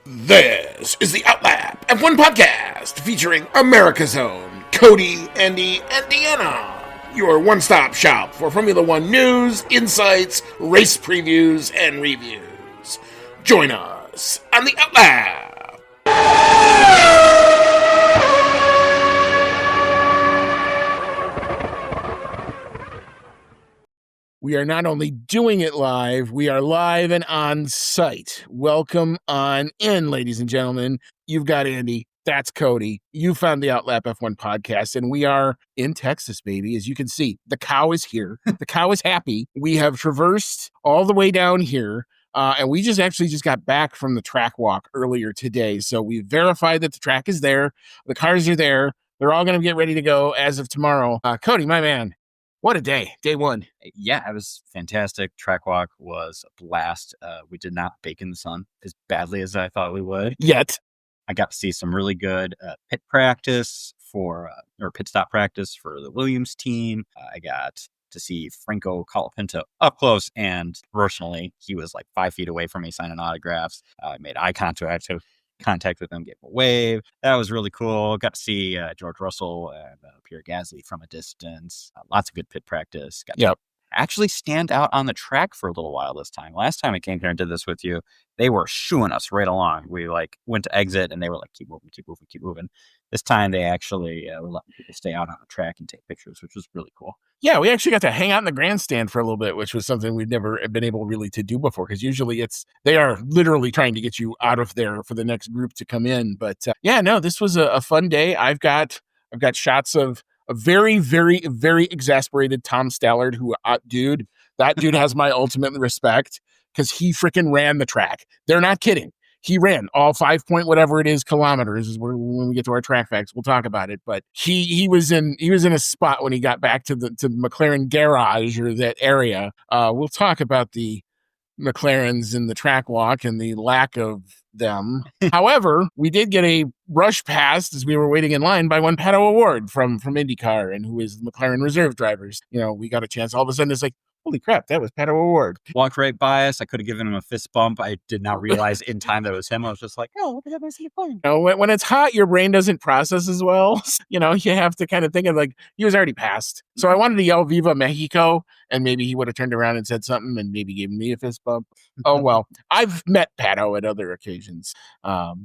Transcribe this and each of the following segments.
This is the Outlap F1 podcast featuring America's own Cody, Andy, and Deanna. Your one-stop shop for Formula One news, insights, race previews, and reviews. Join us on the Outlap. We are not only doing it live, we are live and on site. Welcome on in, ladies and gentlemen. You've got Andy. That's Cody. You found the Outlap F1 podcast, and we are in Texas, baby. As you can see, the cow is here. The cow is happy. We have traversed all the way down here, and we just got back from the track walk earlier today. So we verified that the track is there. The cars are there. They're all going to get ready to go as of tomorrow. Cody, my man. What a day. Day one. Yeah, it was fantastic. Track walk was a blast. We did not bake in the sun as badly as I thought we would. Yet. I got to see some really good pit practice or pit stop practice for the Williams team. I got to see Franco Colapinto up close, and personally, he was like 5 feet away from me signing autographs. I made eye contact with him, gave him a wave. That was really cool. Got to see George Russell and Pierre Gasly from a distance. Lots of good pit practice. Got to actually stand out on the track for a little while this time. Last time I came here and did this with you, they were shooing us right along. We went to exit and they were like, keep moving, keep moving, keep moving. This time they actually were letting people stay out on the track and take pictures, which was really cool. Yeah, we actually got to hang out in the grandstand for a little bit, which was something we've never been able really to do before, because usually they are literally trying to get you out of there for the next group to come in. But this was a fun day. I've got shots of a very, very, very exasperated Tom Stallard, who, that dude has my ultimate respect, because he freaking ran the track. They're not kidding. He ran all 5 point whatever it is kilometers. Is when we get to our track facts, we'll talk about it. But he was in a spot when he got back to McLaren garage or that area. We'll talk about the McLarens in the track walk and the lack of them. However, we did get a rush past as we were waiting in line by one Pato Award from IndyCar, and who is the McLaren reserve drivers. We got a chance. All of a sudden, it's like, holy crap, that was Pato Award. Walked right by us. I could have given him a fist bump. I did not realize in time that it was him. I was just like, oh, what the hell is he playing? When it's hot, your brain doesn't process as well. You have to kind of think of he was already passed. So I wanted to yell Viva Mexico, and maybe he would have turned around and said something and maybe gave me a fist bump. Oh, well, I've met Pato at other occasions.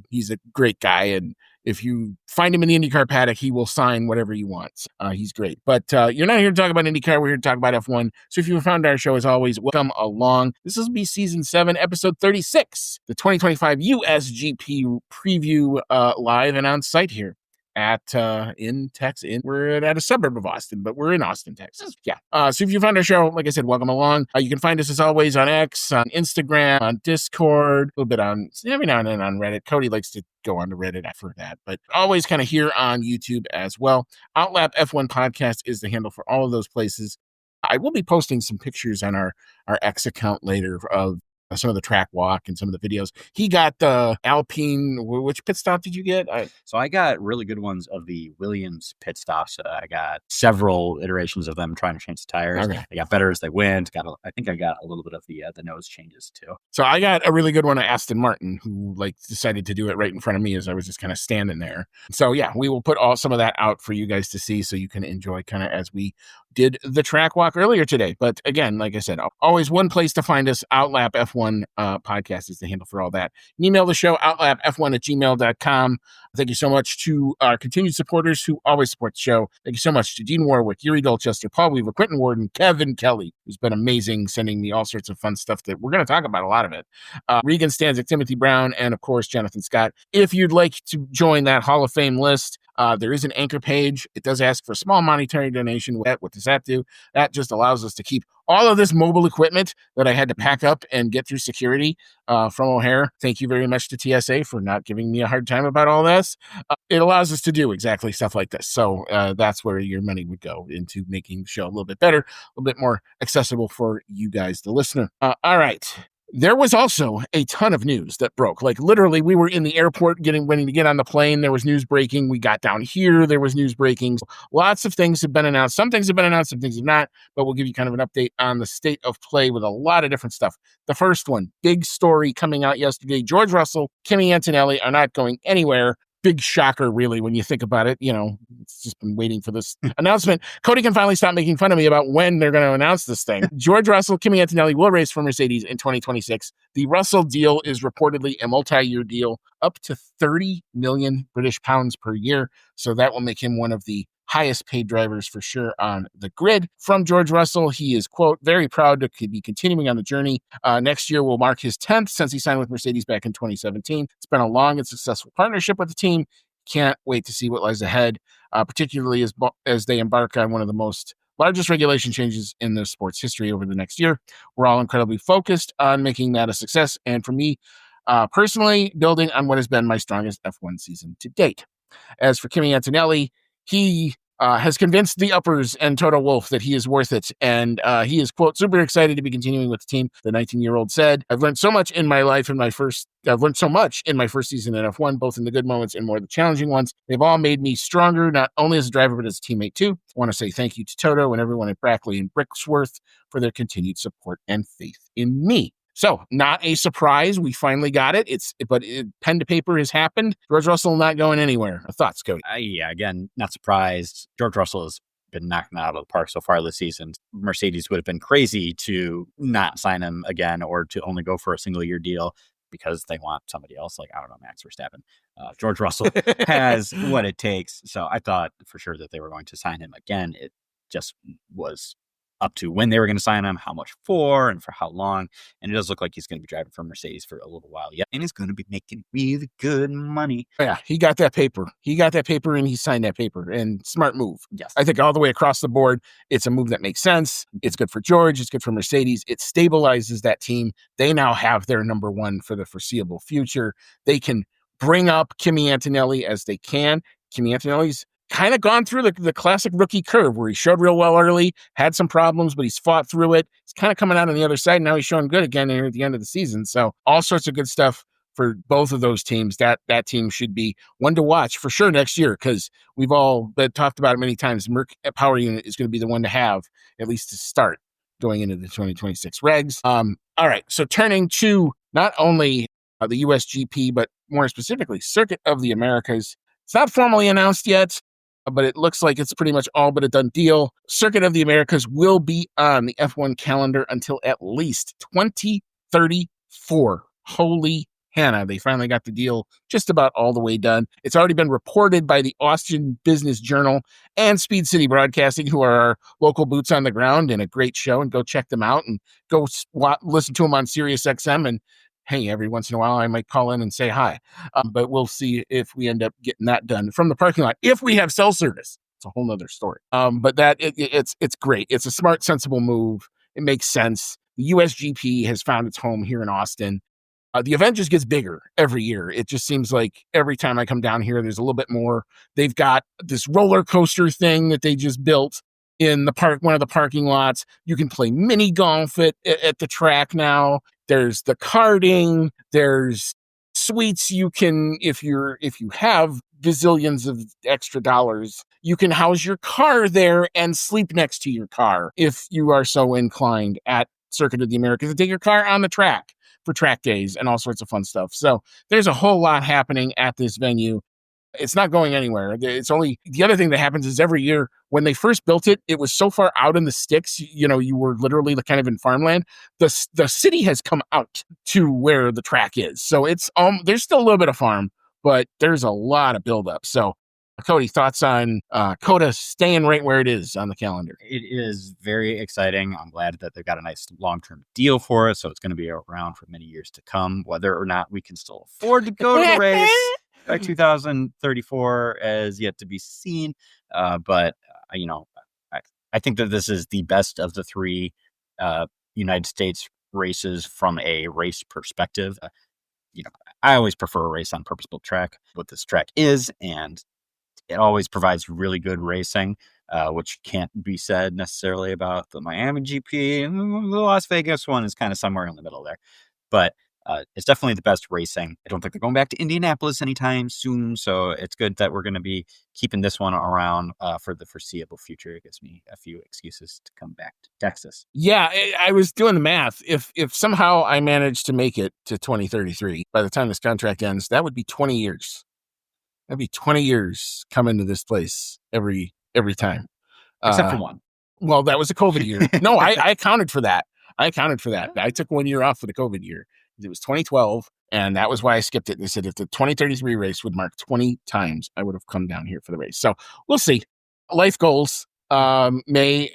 He's a great guy, and if you find him in the IndyCar paddock, he will sign whatever you want. He's great. But you're not here to talk about IndyCar. We're here to talk about F1. So if you found our show, as always, welcome along. This will be Season 7, Episode 36, the 2025 USGP Preview live and on site here in Texas. We're at a suburb of Austin, but we're in Austin, Texas. Yeah. So if you found our show, like I said, welcome along. You can find us as always on X, on Instagram, on Discord, a little bit on every now and then on Reddit. Cody likes to go on to Reddit for that, but always kind of here on YouTube as well. Outlap F1 podcast is the handle for all of those places. I will be posting some pictures on our X account later of some of the track walk and some of the videos. He got the Alpine. Which pit stop did you get? So I got really good ones of the Williams pit stops. I got several iterations of them trying to change the tires. Okay. They got better as they went. I think I got a little bit of the nose changes too. So I got a really good one of Aston Martin, who decided to do it right in front of me as I was just kind of standing there. So yeah, we will put some of that out for you guys to see, so you can enjoy kind of as we did the track walk earlier today. But again, like I said, always one place to find us. Outlap F1 podcast is the handle for all that. You can email the show, outlapf1@gmail.com. Thank you so much to our continued supporters who always support the show. Thank you so much to Dean Warwick, Yuri Dolchester, Paul Weaver, Quentin Warden, Kevin Kelly, who's been amazing, sending me all sorts of fun stuff that we're going to talk about, a lot of it. Regan Stanzik, Timothy Brown, and of course, Jonathan Scott. If you'd like to join that Hall of Fame list, there is an anchor page. It does ask for a small monetary donation. What does that do? That just allows us to keep all of this mobile equipment that I had to pack up and get through security from O'Hare. Thank you very much to TSA for not giving me a hard time about all this. It allows us to do exactly stuff like this. So that's where your money would go, into making the show a little bit better, a little bit more accessible for you guys, the listener. All right. There was also a ton of news that broke. Like literally, we were in the airport waiting to get on the plane. There was news breaking. We got down here. There was news breaking. Lots of things have been announced. Some things have been announced, some things have not. But we'll give you kind of an update on the state of play with a lot of different stuff. The first one, big story coming out yesterday. George Russell, Kimi Antonelli are not going anywhere. Big shocker, really, when you think about it. It's just been waiting for this announcement. Cody can finally stop making fun of me about when they're going to announce this thing. George Russell, Kimi Antonelli will race for Mercedes in 2026. The Russell deal is reportedly a multi-year deal, up to 30 million British pounds per year. So that will make him one of the highest paid drivers for sure on the grid. From George Russell, he is, quote, very proud to be continuing on the journey. Next year will mark his 10th since he signed with Mercedes back in 2017. It's been a long and successful partnership with the team. Can't wait to see what lies ahead, particularly as they embark on one of the largest regulation changes in the sport's history over the next year. We're all incredibly focused on making that a success. And for me, personally, building on what has been my strongest F1 season to date. As for Kimi Antonelli, he has convinced the uppers and Toto Wolff that he is worth it. And he is, quote, super excited to be continuing with the team. The 19-year-old said, I've learned so much in my life I've learned so much in my first season in F1, both in the good moments and more the challenging ones. They've all made me stronger, not only as a driver, but as a teammate too. I want to say thank you to Toto and everyone at Brackley and Brixworth for their continued support and faith in me. So, not a surprise. We finally got it. But pen to paper has happened. George Russell not going anywhere. Thoughts, Cody? Yeah, again, not surprised. George Russell has been knocking out of the park so far this season. Mercedes would have been crazy to not sign him again or to only go for a single-year deal because they want somebody else, like, I don't know, Max Verstappen. George Russell has what it takes. So I thought for sure that they were going to sign him again. It just was up to when they were going to sign him, how much for, and for how long. And it does look like he's going to be driving for Mercedes for a little while yet. And he's going to be making really good money. Yeah, he got that paper. And he signed that paper. And smart move. Yes. I think all the way across the board, it's a move that makes sense. It's good for George. It's good for Mercedes. It stabilizes that team. They now have their number one for the foreseeable future. They can bring up Kimi Antonelli as they can. Kimi Antonelli's kind of gone through the classic rookie curve where he showed real well early, had some problems, but he's fought through it. He's kind of coming out on the other side. Now he's showing good again here at the end of the season. So all sorts of good stuff for both of those teams. That team should be one to watch for sure next year because we've all talked about it many times. Merc Power Unit is going to be the one to have, at least to start going into the 2026 regs. All right, so turning to not only the USGP, but more specifically, Circuit of the Americas. It's not formally announced yet, but it looks like it's pretty much all but a done deal. Circuit of the Americas will be on the F1 calendar until at least 2034. Holy Hannah, they finally got the deal just about all the way done. It's already been reported by the Austin Business Journal and Speed City Broadcasting, who are our local boots on the ground and a great show, and go check them out and go listen to them on SiriusXM. And hey, every once in a while I might call in and say hi. But we'll see if we end up getting that done from the parking lot. If we have cell service, it's a whole nother story. But it's great. It's a smart, sensible move. It makes sense. The USGP has found its home here in Austin. The event just gets bigger every year. It just seems like every time I come down here, there's a little bit more. They've got this roller coaster thing that they just built in one of the parking lots. You can play mini golf at the track now. There's the karting. There's suites you can, if you have gazillions of extra dollars, you can house your car there and sleep next to your car if you are so inclined at Circuit of the Americas to take your car on the track for track days and all sorts of fun stuff. So there's a whole lot happening at this venue. It's not going anywhere. It's only the other thing that happens is every year when they first built it, it was so far out in the sticks. You were literally kind of in farmland. The city has come out to where the track is. So it's there's still a little bit of farm, but there's a lot of buildup. So Cody, thoughts on COTA staying right where it is on the calendar? It is very exciting. I'm glad that they've got a nice long-term deal for us. So it's going to be around for many years to come. Whether or not we can still afford to go to the race by 2034 is yet to be seen. But I think that this is the best of the three United States races from a race perspective. I always prefer a race on purpose-built track, what this track is, and it always provides really good racing, which can't be said necessarily about the Miami GP. And the Las Vegas one is kind of somewhere in the middle there. but it's definitely the best racing. I don't think they're going back to Indianapolis anytime soon, so it's good that we're going to be keeping this one around for the foreseeable future. It gives me a few excuses to come back to Texas. Yeah, I was doing the math. If somehow I managed to make it to 2033 by the time this contract ends, that would be 20 years. That'd be 20 years coming to this place every time. Except for one. Well, that was a COVID year. No, I accounted for that. I took 1 year off for the COVID year. It was 2012, and that was why I skipped it. They said if the 2033 race would mark 20 times, I would have come down here for the race. So we'll see. Life goals. May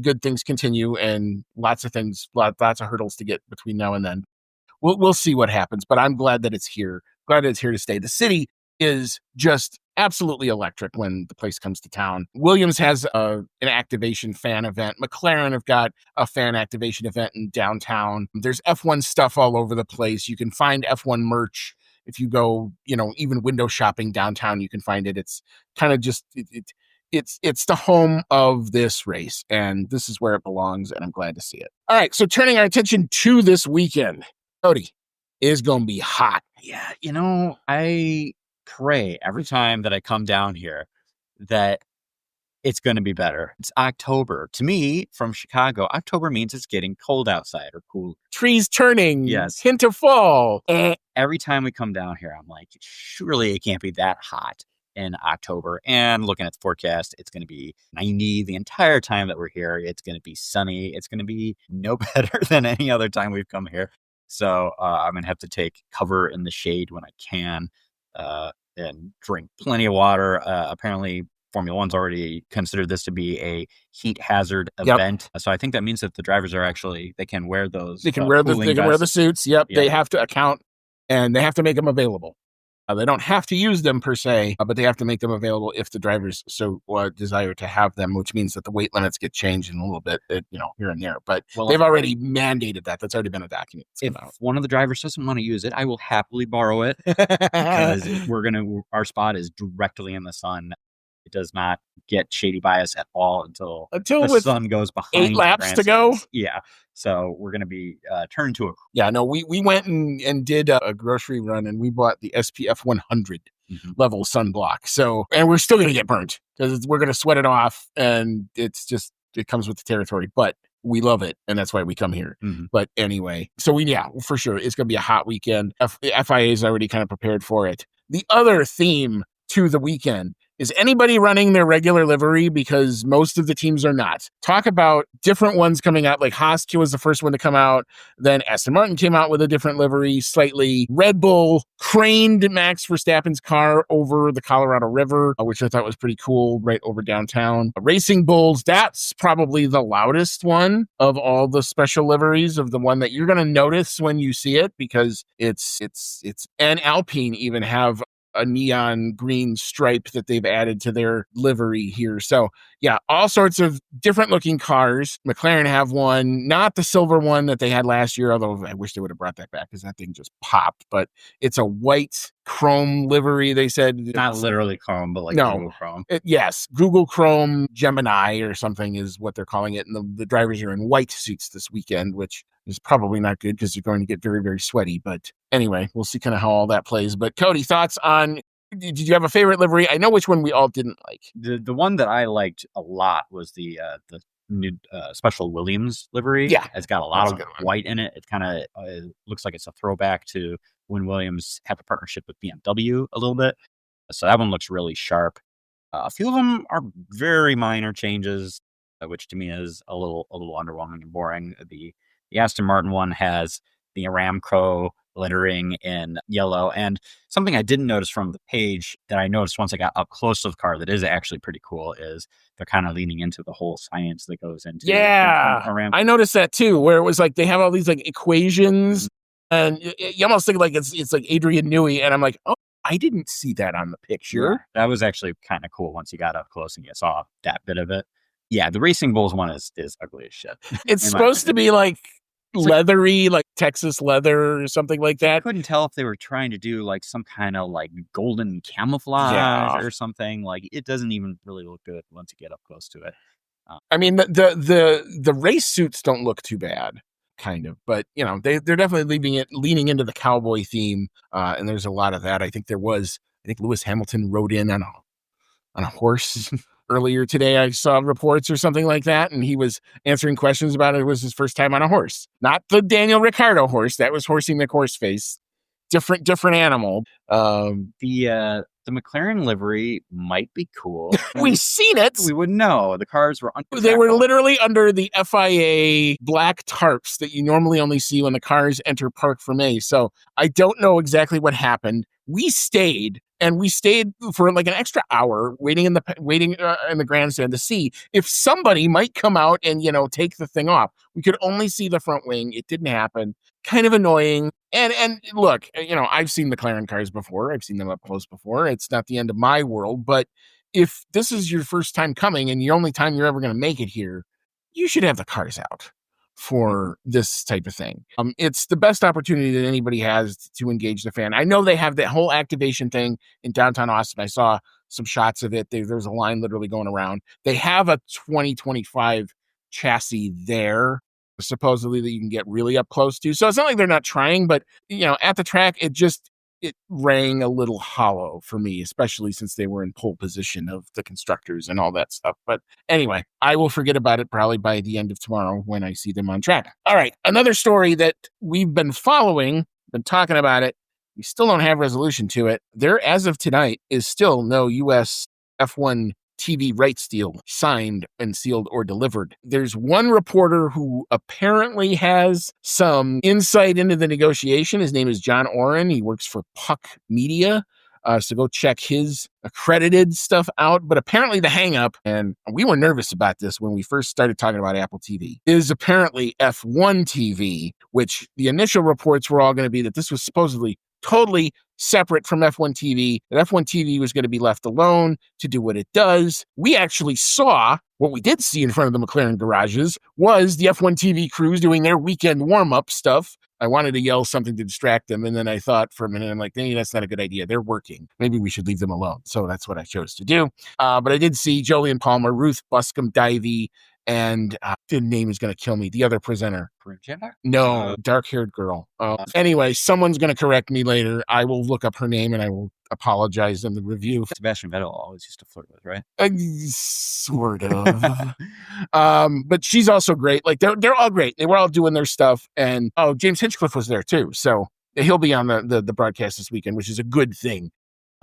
good things continue, and lots of hurdles to get between now and then. We'll see what happens, but I'm glad that it's here. Glad that it's here to stay. The city is just absolutely electric when the place comes to town. Williams has an activation fan event. McLaren have got a fan activation event in downtown. There's F1 stuff all over the place. You can find F1 merch if you go, even window shopping downtown, you can find it. It's kind of just, it's the home of this race, and this is where it belongs, and I'm glad to see it. All right, so turning our attention to this weekend, Cody, is going to be hot. Yeah, I pray every time that I come down here that it's going to be better. It's October. To me, from Chicago, October means it's getting cold outside or cool. Trees turning. Yes. Hint of fall. Every time we come down here, I'm like, surely it can't be that hot in October. And looking at the forecast, it's going to be 90 the entire time that we're here. It's going to be sunny. It's going to be no better than any other time we've come here. So I'm going to have to take cover in the shade when I can and drink plenty of water. Apparently, Formula One's already considered this to be a heat hazard event. So I think that means that the drivers are they can wear those. They can wear the suits. Yep. They have to account, and they have to make them available. They don't have to use them per se, but they have to make them available if the drivers so desire to have them, which means that the weight limits get changed in a little bit, here and there. But they've already mandated that. That's already been a document. If one of the drivers doesn't want to use it, I will happily borrow it because our spot is directly in the sun. It does not get shady bias at all until the sun goes behind 8 laps to go. Yeah. So we're going to be turned to a... Yeah, no, we went and did a grocery run, and we bought the SPF 100 level sunblock. So, and we're still going to get burnt because we're going to sweat it off, and it comes with the territory, but we love it, and that's why we come here. But anyway, so for sure, it's going to be a hot weekend. FIA is already kind of prepared for it. The other theme to the weekend is anybody running their regular livery, because most of the teams are not. Talk about different ones coming out, like Haas was the first one to come out. Then Aston Martin came out with a different livery slightly. Red Bull craned Max Verstappen's car over the Colorado River, which I thought was pretty cool, right over downtown. Racing Bulls, that's probably the loudest one of all the special liveries, of the one that you're going to notice when you see it, because it's and Alpine even have a neon green stripe that they've added to their livery here. So yeah, all sorts of different looking cars. McLaren have one, not the silver one that they had last year, although I wish they would have brought that back because that thing just popped, but it's a white chrome livery. They said not literally chrome, but Google Chrome. Yes, Google Chrome Gemini or something is what they're calling it. And the drivers are in white suits this weekend, which is probably not good because you're going to get very, very sweaty. But anyway, we'll see kind of how all that plays. But Cody, thoughts on, did you have a favorite livery? I know which one we all didn't like. The one that I liked a lot was the new special Williams livery. Yeah. It's got a lot of white in it. It kind of looks like it's a throwback to when Williams had a partnership with BMW a little bit. So that one looks really sharp. A few of them are very minor changes, which to me is a little underwhelming and boring. The Aston Martin one has the Aramco lettering in yellow. And something I didn't notice from the page that I noticed once I got up close to the car that is actually pretty cool is they're kind of leaning into the whole science that goes into Aramco. I noticed that too, where it was like they have all these like equations and you almost think like it's like Adrian Newey, and I'm like, oh, I didn't see that on the picture. Yeah, that was actually kind of cool once you got up close and you saw that bit of it. Yeah, the Racing Bulls one is ugly as shit. It's supposed to be like leathery, like Texas leather or something like that. I couldn't tell if they were trying to do like some kind of like golden camouflage or something. Like it doesn't even really look good once you get up close to it. I mean, the race suits don't look too bad kind of. But, they're definitely leaning into the cowboy theme. And there's a lot of that. I think Lewis Hamilton rode in on a horse earlier today. I saw reports or something like that, and he was answering questions about it. It was his first time on a horse, not the Daniel Ricciardo horse. That was Horsey McHorseface. Different animal. The McLaren livery might be cool. We've seen it. We wouldn't know. The cars were They were literally under the FIA black tarps that you normally only see when the cars enter Parc Fermé. So I don't know exactly what happened. We stayed for like an extra hour waiting in the grandstand to see if somebody might come out and take the thing off. We could only see the front wing. It didn't happen. Kind of annoying. And look, I've seen McLaren cars before. I've seen them up close before. It's not the end of my world, but if this is your first time coming and the only time you're ever going to make it here, you should have the cars out for this type of thing. It's the best opportunity that anybody has to engage the fan. I know they have that whole activation thing in downtown Austin. I saw some shots of it. There's a line literally going around. They have a 2025 chassis there, supposedly, that you can get really up close to. So it's not like they're not trying, but at the track, it rang a little hollow for me, especially since they were in pole position of the constructors and all that stuff. But anyway, I will forget about it probably by the end of tomorrow when I see them on track. All right, another story that we've been following, been talking about it. We still don't have resolution to it. There, as of tonight, is still no U.S. F1 TV rights deal signed and sealed or delivered. There's one reporter who apparently has some insight into the negotiation. His name is John Oren. He works for Puck Media. So go check his accredited stuff out. But apparently the hang-up, and we were nervous about this when we first started talking about Apple TV, is apparently F1 TV, which the initial reports were all going to be that this was supposedly totally separate from F1 TV, that F1 TV was going to be left alone to do what it does. We actually saw, what we did see in front of the McLaren garages was the F1 TV crews doing their weekend warm-up stuff. I wanted to yell something to distract them, and then I thought for a minute, I'm like, hey, that's not a good idea. They're working. Maybe we should leave them alone. So that's what I chose to do. But I did see Jolyon Palmer, Ruth Buscom-Divey, and the name is going to kill me. The other presenter. No, dark-haired girl. Anyway, someone's going to correct me later. I will look up her name and I will apologize in the review. Sebastian Vettel always used to flirt with, right? Sort of. But she's also great. Like they're all great. They were all doing their stuff. And James Hinchcliffe was there too. So he'll be on the broadcast this weekend, which is a good thing.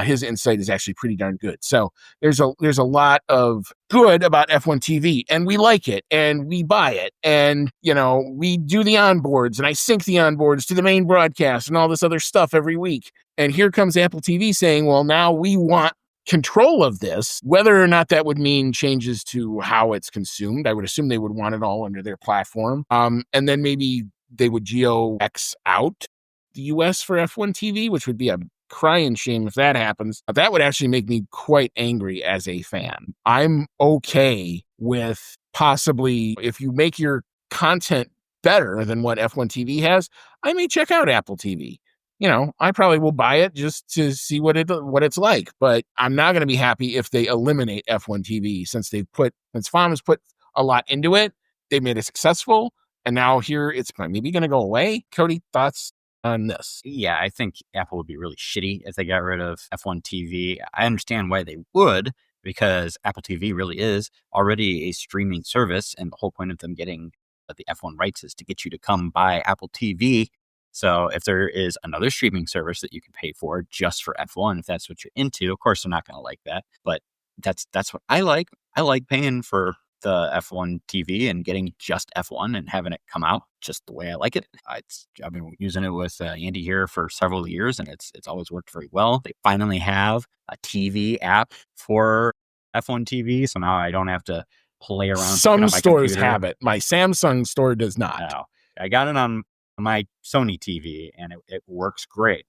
His insight is actually pretty darn good. So there's a lot of good about F1 TV, and we like it, and we buy it, and we do the onboards, and I sync the onboards to the main broadcast and all this other stuff every week. And here comes Apple TV saying, well, now we want control of this, whether or not that would mean changes to how it's consumed. I would assume they would want it all under their platform. And then maybe they would geo-X out the US for F1 TV, which would be a crying shame if that happens. That would actually make me quite angry as a fan. I'm okay with possibly, if you make your content better than what F1 TV has, I may check out Apple TV. I probably will buy it just to see what it's like, but I'm not going to be happy if they eliminate F1 TV since FOM has put a lot into it. They made it successful, and now here it's maybe going to go away. Cody, thoughts on this? Yeah, I think Apple would be really shitty if they got rid of F1 TV. I understand why they would, because Apple TV really is already a streaming service, and the whole point of them getting the F1 rights is to get you to come buy Apple TV. So if there is another streaming service that you can pay for just for F1, if that's what you're into, of course they're not going to like that, but that's what I like. I like paying for the F1 TV and getting just F1 and having it come out just the way I like it. I've been using it with Andy here for several years, and it's always worked very well. They finally have a TV app for F1 TV, so now I don't have to play around. Some stores have it. My Samsung store does not. No, I got it on my Sony TV, and it works great.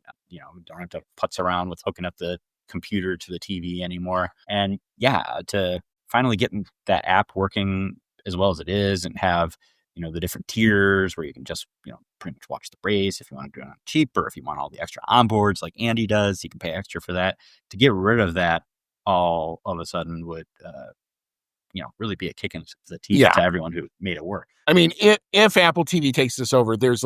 Don't have to putz around with hooking up the computer to the TV anymore. And yeah, to finally getting that app working as well as it is, and have the different tiers where you can just pretty much watch the race if you want to do it on cheap, or if you want all the extra onboards like Andy does, you can pay extra for that. To get rid of that all of a sudden would really be a kick in the teeth to everyone who made it work. I mean, if Apple TV takes this over, there's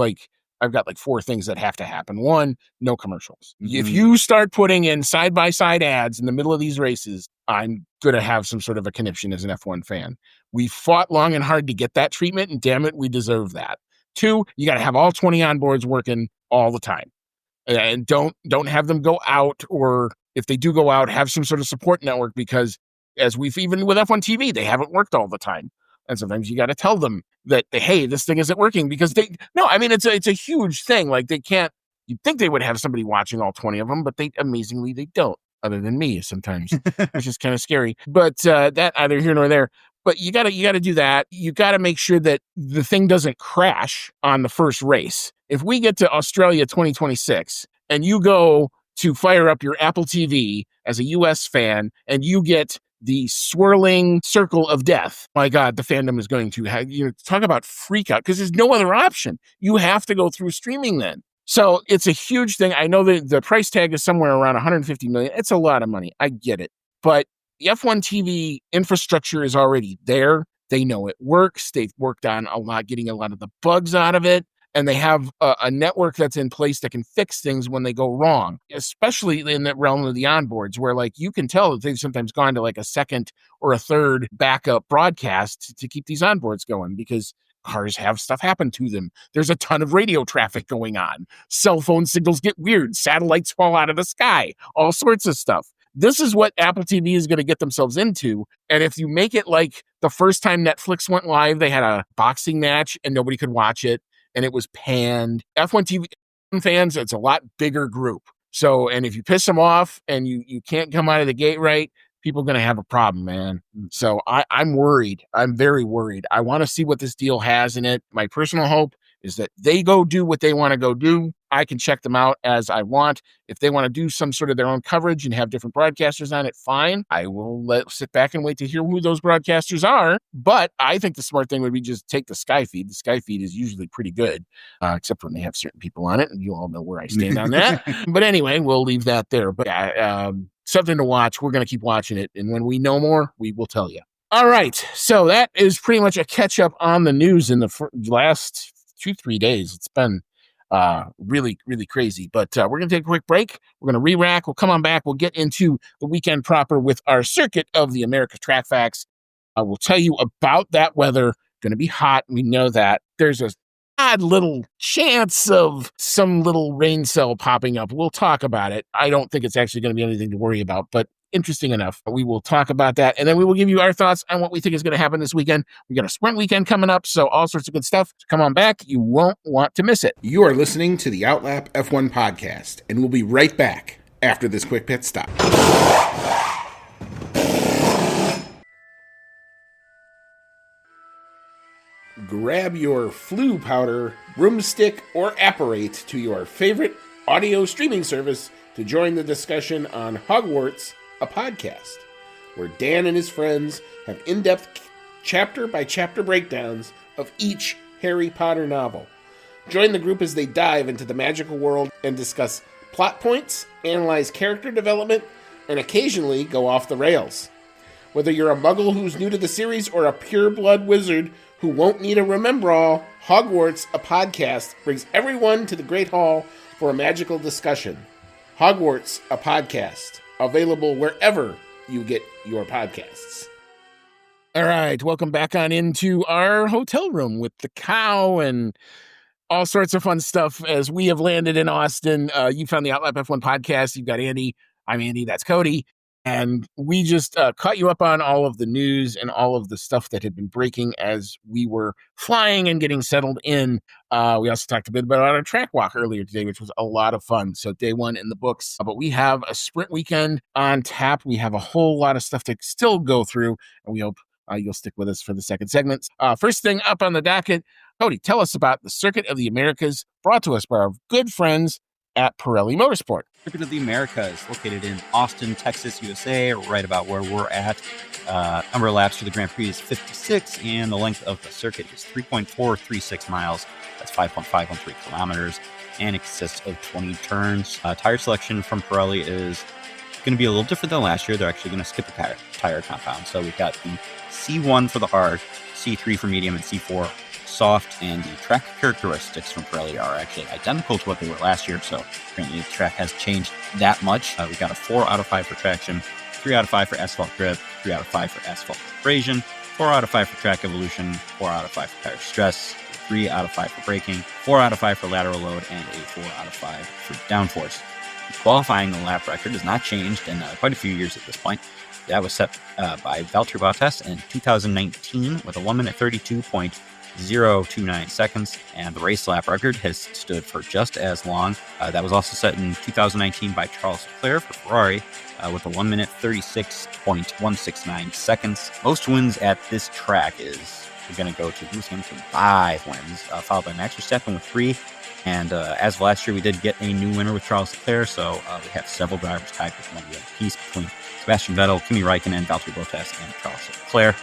I've got 4 things that have to happen. 1, no commercials. Mm-hmm. If you start putting in side-by-side ads in the middle of these races, I'm going to have some sort of a conniption as an F1 fan. We fought long and hard to get that treatment, and damn it, we deserve that. 2, you got to have all 20 onboards working all the time. And don't have them go out, or if they do go out, have some sort of support network, because as even with F1 TV, they haven't worked all the time. And sometimes you got to tell them that, hey, this thing isn't working, because it's a huge thing. They can't, you'd think they would have somebody watching all 20 of them, but amazingly, they don't, other than me sometimes, which is kind of scary. But that either here nor there. But you gotta do that. You gotta make sure that the thing doesn't crash on the first race. If we get to Australia 2026 and you go to fire up your Apple TV as a US fan and you get the swirling circle of death, my God, the fandom is going to have, talk about freak out, because there's no other option. You have to go through streaming then. So it's a huge thing. I know that the price tag is somewhere around $150 million. It's a lot of money. I get it. But the F1 TV infrastructure is already there. They know it works. They've worked on getting a lot of the bugs out of it. And they have a network that's in place that can fix things when they go wrong, especially in the realm of the onboards, where you can tell that they've sometimes gone to a second or a third backup broadcast to keep these onboards going, because cars have stuff happen to them. There's a ton of radio traffic going on. Cell phone signals get weird. Satellites fall out of the sky. All sorts of stuff. This is what Apple TV is going to get themselves into. And if you make it like the first time Netflix went live, they had a boxing match and nobody could watch it, and it was panned. F1 TV fans, it's a lot bigger group. So, and if you piss them off and you can't come out of the gate right, people are going to have a problem, man. So I'm worried. I'm very worried. I want to see what this deal has in it. My personal hope is that they go do what they want to go do. I can check them out as I want. If they want to do some sort of their own coverage and have different broadcasters on it, fine. I will sit back and wait to hear who those broadcasters are. But I think the smart thing would be just take the Sky feed. The Sky feed is usually pretty good, except when they have certain people on it. And you all know where I stand on that. But anyway, we'll leave that there. But something to watch. We're going to keep watching it. And when we know more, we will tell you. All right. So that is pretty much a catch up on the news in the last 2-3 days. It's been really, really crazy. But we're going to take a quick break. We're going to re-rack. We'll come on back. We'll get into the weekend proper with our Circuit of the America Track Facts. We'll tell you about that weather. Going to be hot. We know that. There's a odd little chance of some little rain cell popping up. We'll talk about it. I don't think it's actually going to be anything to worry about, but interesting enough. We will talk about that, and then we will give you our thoughts on what we think is going to happen this weekend. We got a sprint weekend coming up, so all sorts of good stuff. So come on back. You won't want to miss it. You are listening to the Outlap F1 podcast, and we'll be right back after this quick pit stop. Grab your flu powder, broomstick, or apparate to your favorite audio streaming service to join the discussion on Hogwarts, a podcast, where Dan and his friends have in-depth chapter-by-chapter breakdowns of each Harry Potter novel. Join the group as they dive into the magical world and discuss plot points, analyze character development, and occasionally go off the rails. Whether you're a muggle who's new to the series or a pure-blood wizard who won't need a remember-all, Hogwarts, a podcast, brings everyone to the Great Hall for a magical discussion. Hogwarts, a podcast, available wherever you get your podcasts. All right, welcome back on into our hotel room with the cow and all sorts of fun stuff as we have landed in Austin. You found the Outlap F1 podcast. You've got Andy. I'm Andy. That's Cody. And we just caught you up on all of the news and all of the stuff that had been breaking as we were flying and getting settled in. We also talked a bit about our track walk earlier today, which was a lot of fun. So day one in the books. But we have a sprint weekend on tap. We have a whole lot of stuff to still go through. And we hope you'll stick with us for the second segment. First thing up on the docket, Cody, tell us about the Circuit of the Americas, brought to us by our good friends at Pirelli Motorsport. Circuit of the Americas, located in Austin, Texas, USA, right about where we're at. Number of laps for the Grand Prix is 56, and the length of the circuit is 3.436 miles. That's 5.513 kilometers, and it consists of 20 turns. Tire selection from Pirelli is going to be a little different than last year. They're actually going to skip the tire compound. So we've got the C1 for the hard, C3 for medium, and C4 soft, and the track characteristics from Pirelli are actually identical to what they were last year. So apparently the track has changed that much. We've got a 4 out of 5 for traction, 3 out of 5 for asphalt grip, 3 out of 5 for asphalt abrasion, 4 out of 5 for track evolution, 4 out of 5 for tire stress, 3 out of 5 for braking, 4 out of 5 for lateral load, and a 4 out of 5 for downforce. Qualifying, the lap record has not changed in quite a few years at this point. That was set by Valtteri Bottas in 2019 with a 1 minute 32.029 seconds, and the race lap record has stood for just as long. That was also set in 2019 by Charles Leclerc for Ferrari with a 1 minute 36.169 seconds. Most wins at this track is going to go to Lewis Hamilton, 5 wins, followed by Max Verstappen with 3. And as of last year, we did get a new winner with Charles Leclerc, so we have several drivers tied with 1 win apiece between Sebastian Vettel, Kimi Räikkönen, Valtteri Bottas, and Charles Leclerc.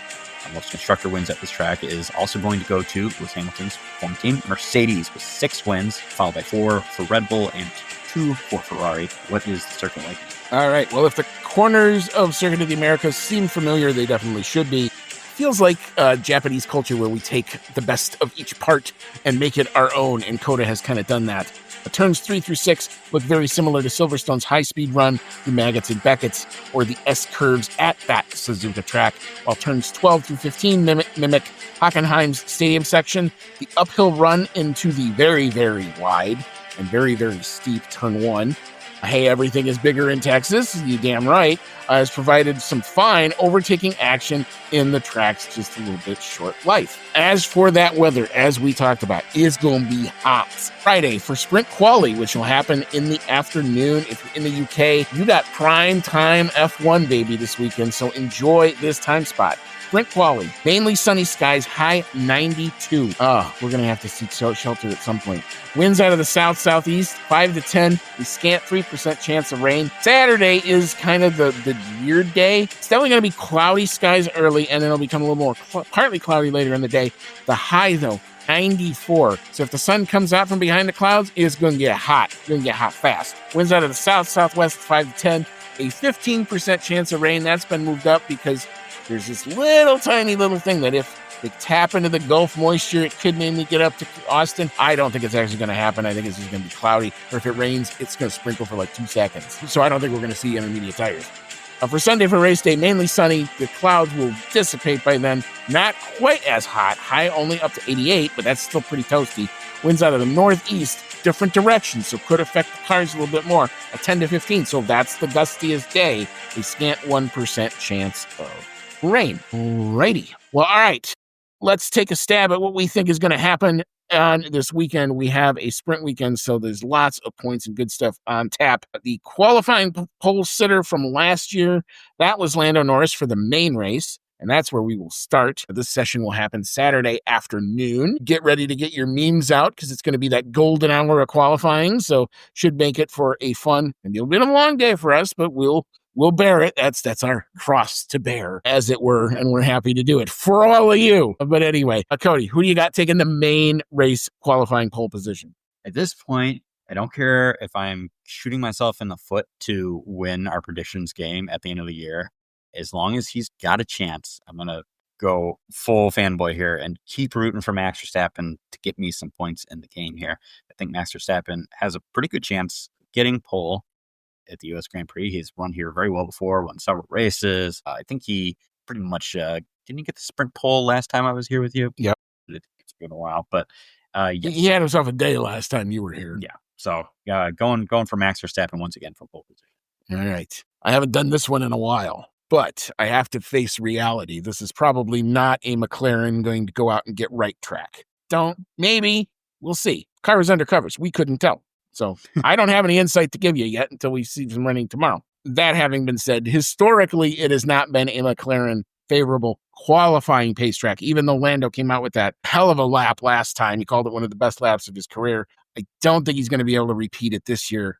Most constructor wins at this track is also going to go to Lewis Hamilton's former team, Mercedes, with 6 wins, followed by 4 for Red Bull and 2 for Ferrari. What is the circuit like? All right. Well, if the corners of Circuit of the Americas seem familiar, they definitely should be. Feels like Japanese culture where we take the best of each part and make it our own, and Coda has kind of done that. Turns 3 through 6 look very similar to Silverstone's high-speed run through Maggots and Beckett's, or the S-curves at that Suzuka track, while turns 12 through 15 mimic Hockenheim's stadium section. The uphill run into the very, very wide and very, very steep turn 1. Hey, everything is bigger in Texas, you damn right, has provided some fine overtaking action in the track's just a little bit short life. As for that weather, as we talked about, is going to be hot. Friday for sprint quali, which will happen in the afternoon. If you're in the UK, you got prime time F1, baby, this weekend, so enjoy this time spot. Sprint quali, mainly sunny skies, high 92. We're going to have to seek shelter at some point. Winds out of the south-southeast, 5 to 10, a scant 3% chance of rain. Saturday is kind of the weird day. It's definitely going to be cloudy skies early, and then it'll become a little more partly cloudy later in the day. The high, though, 94. So if the sun comes out from behind the clouds, it's going to get hot. It's going to get hot fast. Winds out of the south-southwest, 5 to 10, a 15% chance of rain. That's been moved up because there's this tiny little thing that if they tap into the Gulf moisture, it could maybe get up to Austin. I don't think it's actually going to happen. I think it's just going to be cloudy. Or if it rains, it's going to sprinkle for like 2 seconds. So I don't think we're going to see intermediate tires. For Sunday for race day, mainly sunny. The clouds will dissipate by then. Not quite as hot. High only up to 88, but that's still pretty toasty. Winds out of the northeast, different directions, so could affect the cars a little bit more. A 10 to 15, so that's the gustiest day. A scant 1% chance of rain. Alrighty. Well, all right. Let's take a stab at what we think is going to happen on this weekend. We have a sprint weekend, so there's lots of points and good stuff on tap. The qualifying pole sitter from last year, that was Lando Norris for the main race, and that's where we will start. This session will happen Saturday afternoon. Get ready to get your memes out because it's going to be that golden hour of qualifying, so should make it for a fun, and it'll be a long day for us, but we'll bear it. That's our cross to bear, as it were, and we're happy to do it for all of you. But anyway, Cody, who do you got taking the main race qualifying pole position? At this point, I don't care if I'm shooting myself in the foot to win our predictions game at the end of the year. As long as he's got a chance, I'm going to go full fanboy here and keep rooting for Max Verstappen to get me some points in the game here. I think Max Verstappen has a pretty good chance getting pole at the U.S. Grand Prix. He's run here very well before, won several races. I think he pretty much, didn't he get the sprint pole last time I was here with you? Yep. It's been a while, but yes. He had himself a day last time you were here. Yeah. So going for Max Verstappen once again for pole position. All right. I haven't done this one in a while, but I have to face reality. This is probably not a McLaren going to go out and get right track. Maybe. We'll see. Car was under covers. We couldn't tell. So I don't have any insight to give you yet until we see them running tomorrow. That having been said, historically, it has not been a McLaren favorable qualifying pace track, even though Lando came out with that hell of a lap last time. He called it one of the best laps of his career. I don't think he's going to be able to repeat it this year.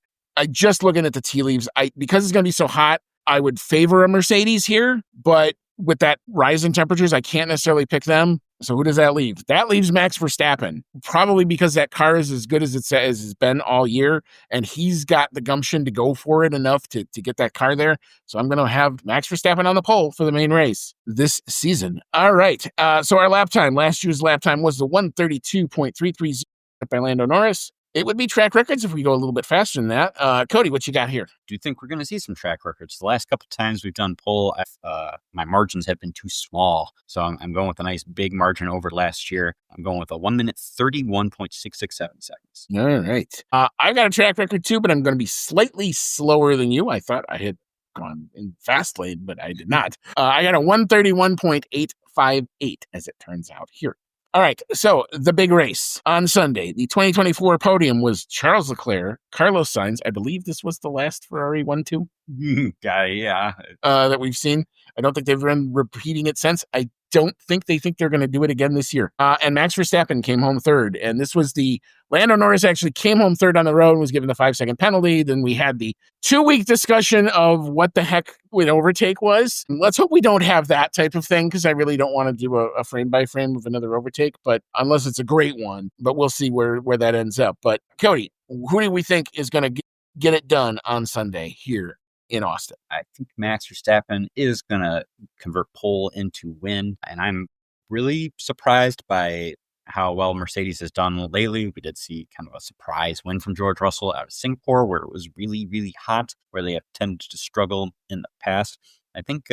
Just looking at the tea leaves, because it's going to be so hot, I would favor a Mercedes here, but with that rise in temperatures, I can't necessarily pick them. So who does that leave? That leaves Max Verstappen, probably because that car is as good as it's been all year, and he's got the gumption to go for it enough to get that car there. So I'm going to have Max Verstappen on the pole for the main race this season. All right. So our lap time, last year's lap time was the 132.330 by Lando Norris. It would be track records if we go a little bit faster than that. Cody, what you got here? Do you think we're going to see some track records? The last couple of times we've done pole, my margins have been too small. So I'm going with a nice big margin over last year. I'm going with a 1 minute 31.667 seconds. All right. I've got a track record too, but I'm going to be slightly slower than you. I thought I had gone in fast lane, but I did not. I got a 131.858 as it turns out here. All right, so the big race on Sunday, the 2024 podium was Charles Leclerc, Carlos Sainz. I believe this was the last Ferrari 1-2 Yeah. that we've seen. I don't think they've been repeating it since. I don't think they think they're going to do it again this year. And Max Verstappen came home third. And this was Lando Norris actually came home third on the road and was given the 5-second penalty. Then we had the 2-week discussion of what the heck an overtake was. Let's hope we don't have that type of thing, because I really don't want to do a frame by frame of another overtake, but unless it's a great one. But we'll see where that ends up. But Cody, who do we think is going to get it done on Sunday here in Austin? I think Max Verstappen is going to convert pole into win. And I'm really surprised by how well Mercedes has done lately. We did see kind of a surprise win from George Russell out of Singapore, where it was really, really hot, where they have tended to struggle in the past. I think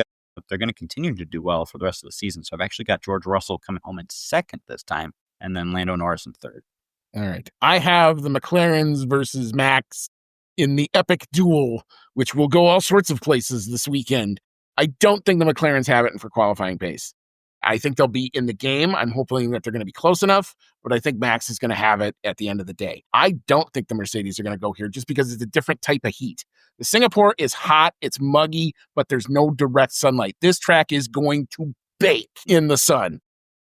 they're going to continue to do well for the rest of the season. So I've actually got George Russell coming home in second this time, and then Lando Norris in third. All right. I have the McLarens versus Max in the epic duel, which will go all sorts of places this weekend. I don't think the McLarens have it for qualifying pace. I think they'll be in the game. I'm hoping that they're going to be close enough, but I think Max is going to have it at the end of the day. I don't think the Mercedes are going to go here just because it's a different type of heat. The Singapore is hot, it's muggy, but there's no direct sunlight. This track is going to bake in the sun.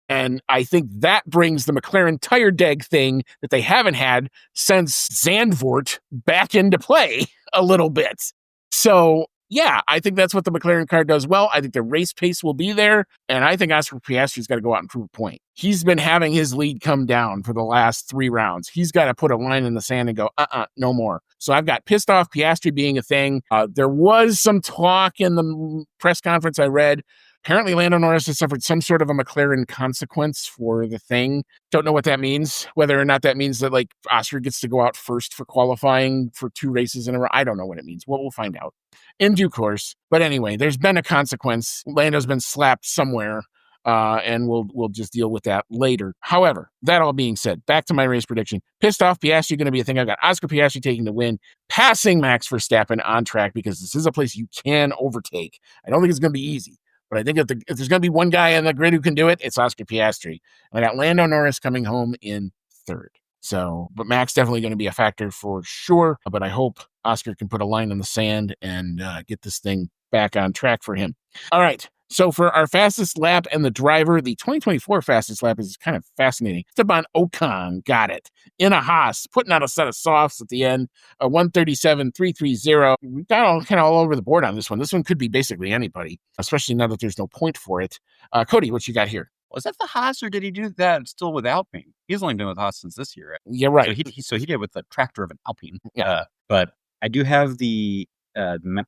And I think that brings the McLaren tire deg thing that they haven't had since Zandvoort back into play a little bit. So, yeah, I think that's what the McLaren car does well. I think the race pace will be there. And I think Oscar Piastri's got to go out and prove a point. He's been having his lead come down for the last 3 rounds. He's got to put a line in the sand and go, no more. So I've got pissed off Piastri being a thing. There was some talk in the press conference I read. Apparently, Lando Norris has suffered some sort of a McLaren consequence for the thing. Don't know what that means. Whether or not that means that, like, Oscar gets to go out first for qualifying for 2 races in a row. I don't know what it means. Well, we'll find out in due course. But anyway, there's been a consequence. Lando's been slapped somewhere, and we'll just deal with that later. However, that all being said, back to my race prediction. Pissed off Piastri going to be a thing. I've got Oscar Piastri taking the win, passing Max Verstappen on track, because this is a place you can overtake. I don't think it's going to be easy. But I think if there's going to be one guy on the grid who can do it, it's Oscar Piastri. And I got Lando Norris coming home in third. So, but Max definitely going to be a factor for sure. But I hope Oscar can put a line in the sand and get this thing back on track for him. All right. So for our fastest lap and the driver, the 2024 fastest lap is kind of fascinating. Esteban Ocon got it in a Haas, putting out a set of softs at the end, a 137.330. We've got all over the board on this one. This one could be basically anybody, especially now that there's no point for it. Cody, what you got here? Was that the Haas, or did he do that still with Alpine? He's only been with Haas since this year, right? Yeah, right. So he did with the tractor of an Alpine. Yeah. But I do have the Max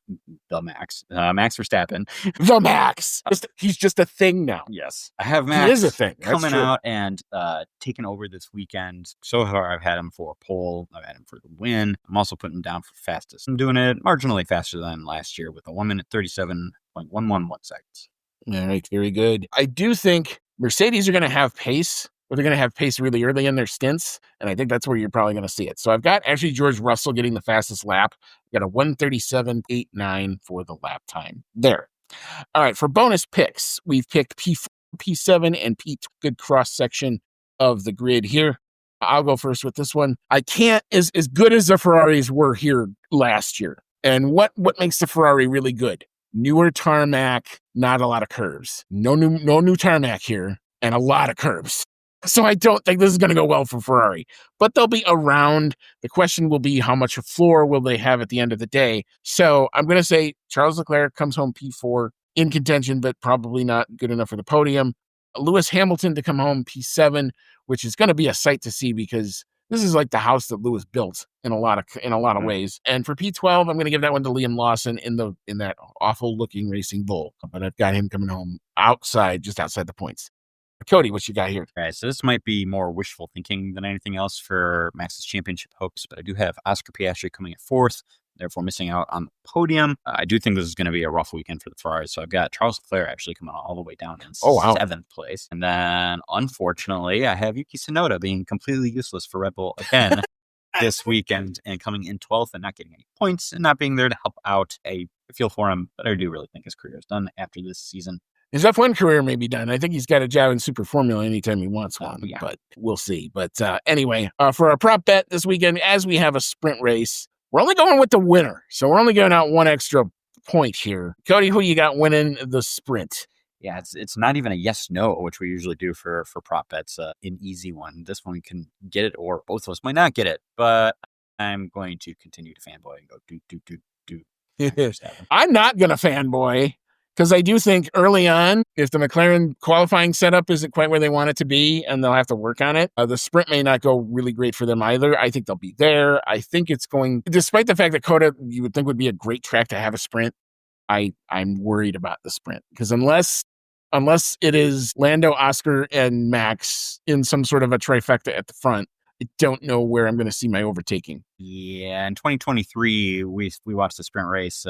Verstappen. The Max. He's just a thing now. Yes. I have Max he is a thing. coming out and taking over this weekend. So far, I've had him for a pole. I've had him for the win. I'm also putting him down for fastest. I'm doing it marginally faster than last year with a 1 minute 37.111 seconds. All right. Very good. I do think Mercedes are going to have pace, but they're going to have pace really early in their stints. And I think that's where you're probably going to see it. So I've got actually George Russell getting the fastest lap. I've got a 137.89 for the lap time there. All right. For bonus picks, we've picked P4, P7, and P2. Good cross section of the grid here. I'll go first with this one. I can't, as good as the Ferraris were here last year. And what makes the Ferrari really good? Newer tarmac, not a lot of curves. No new tarmac here, and a lot of curves. So I don't think this is going to go well for Ferrari, but they'll be around. The question will be how much floor will they have at the end of the day. So I'm going to say Charles Leclerc comes home P4 in contention, but probably not good enough for the podium. Lewis Hamilton to come home, P7, which is going to be a sight to see because this is like the house that Lewis built in a lot of ways. And for P12, I'm going to give that one to Liam Lawson in that awful looking Racing Bull. But I've got him coming home just outside the points. Cody, what you got here? All right, so this might be more wishful thinking than anything else for Max's championship hopes, but I do have Oscar Piastri coming at 4th, therefore missing out on the podium. I do think this is going to be a rough weekend for the Ferraris, so I've got Charles Leclerc actually coming all the way down in 7th place. And then, unfortunately, I have Yuki Tsunoda being completely useless for Red Bull again this weekend and coming in 12th and not getting any points and not being there to help out. I feel for him, but I do really think his career is done after this season. His F1 career may be done. I think he's got a job in Super Formula anytime he wants one, but we'll see. But anyway, for our prop bet this weekend, as we have a sprint race, we're only going with the winner. So we're only giving out one extra point here. Cody, who you got winning the sprint? Yeah, it's not even a yes-no, which we usually do for prop bets, an easy one. This one we can get it, or both of us might not get it, but I'm going to continue to fanboy and go do. I'm not going to fanboy. Because I do think early on, if the McLaren qualifying setup isn't quite where they want it to be and they'll have to work on it, the sprint may not go really great for them either. I think they'll be there. I think it's going, despite the fact that COTA you would think would be a great track to have a sprint, I'm worried about the sprint. Because unless it is Lando, Oscar, and Max in some sort of a trifecta at the front, I don't know where I'm going to see my overtaking. Yeah, in 2023, we watched the sprint race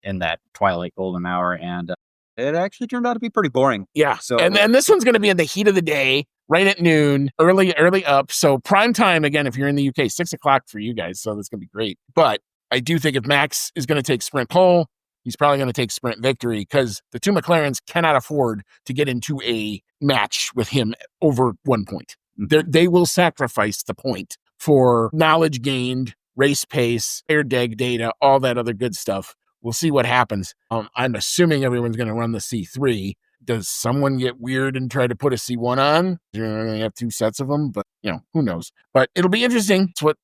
in that twilight golden hour, and it actually turned out to be pretty boring. Yeah. So and this one's going to be in the heat of the day, right at noon, early up. So prime time, again, if you're in the UK, 6:00 for you guys. So that's going to be great. But I do think if Max is going to take sprint pole, he's probably going to take sprint victory because the two McLarens cannot afford to get into a match with him over 1 point. They will sacrifice the point for knowledge gained, race pace, air deg data, all that other good stuff. We'll see what happens. I'm assuming everyone's going to run the C3. Does someone get weird and try to put a C1 on? You're going to have 2 sets of them, but who knows? But it'll be interesting. It's what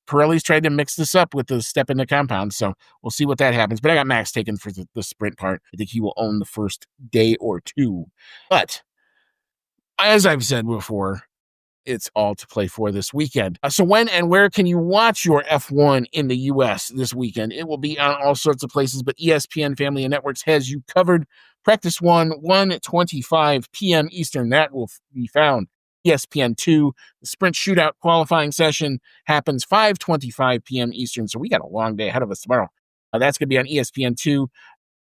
Pirelli's tried to mix this up with the step into compound. So we'll see what that happens. But I got Max taken for the sprint part. I think he will own the first day or two. But as I've said before, it's all to play for this weekend. So when and where can you watch your F1 in the U.S. this weekend? It will be on all sorts of places, but ESPN Family of Networks has you covered. Practice 1:25 p.m. Eastern. That will be found. ESPN 2, the sprint shootout qualifying session happens 5:25 p.m. Eastern. So we got a long day ahead of us tomorrow. That's going to be on ESPN 2.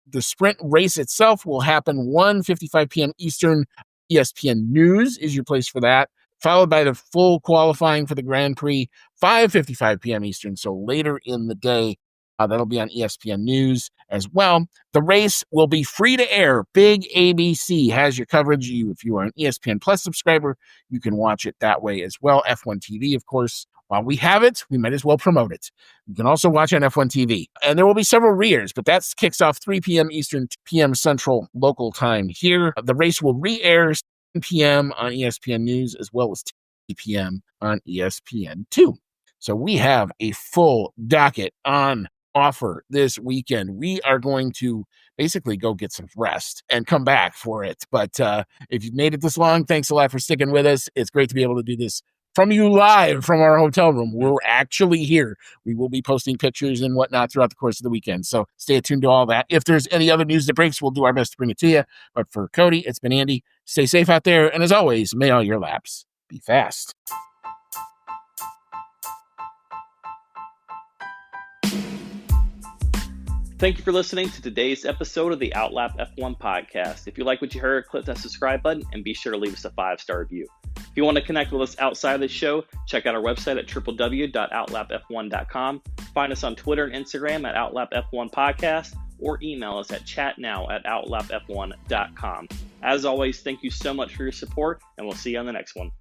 The sprint race itself will happen 1:55 p.m. Eastern. ESPN News is your place for that, followed by the full qualifying for the Grand Prix, 5:55 p.m. Eastern, so later in the day. That'll be on ESPN News as well. The race will be free to air. Big ABC has your coverage. If you are an ESPN Plus subscriber, you can watch it that way as well. F1 TV, of course. While we have it, we might as well promote it. You can also watch on F1 TV. And there will be several re-airs, but that kicks off 3 p.m. Eastern, 2 p.m. Central local time here. The race will re-air 7 p.m. on ESPN News as well as 10 p.m. on ESPN 2. So we have a full docket on offer this weekend. We are going to basically go get some rest and come back for it. But if you've made it this long, thanks a lot for sticking with us. It's great to be able to do this from you live from our hotel room. We're actually here. We will be posting pictures and whatnot throughout the course of the weekend. So stay tuned to all that. If there's any other news that breaks, we'll do our best to bring it to you. But for Cody, it's been Andy. Stay safe out there. And as always, may all your laps be fast. Thank you for listening to today's episode of the Outlap F1 podcast. If you like what you heard, click that subscribe button and be sure to leave us a 5-star review. If you want to connect with us outside of the show, check out our website at www.outlapf1.com. Find us on Twitter and Instagram at OutlapF1 Podcast, or email us at chatnow@outlapf1.com. As always, thank you so much for your support, and we'll see you on the next one.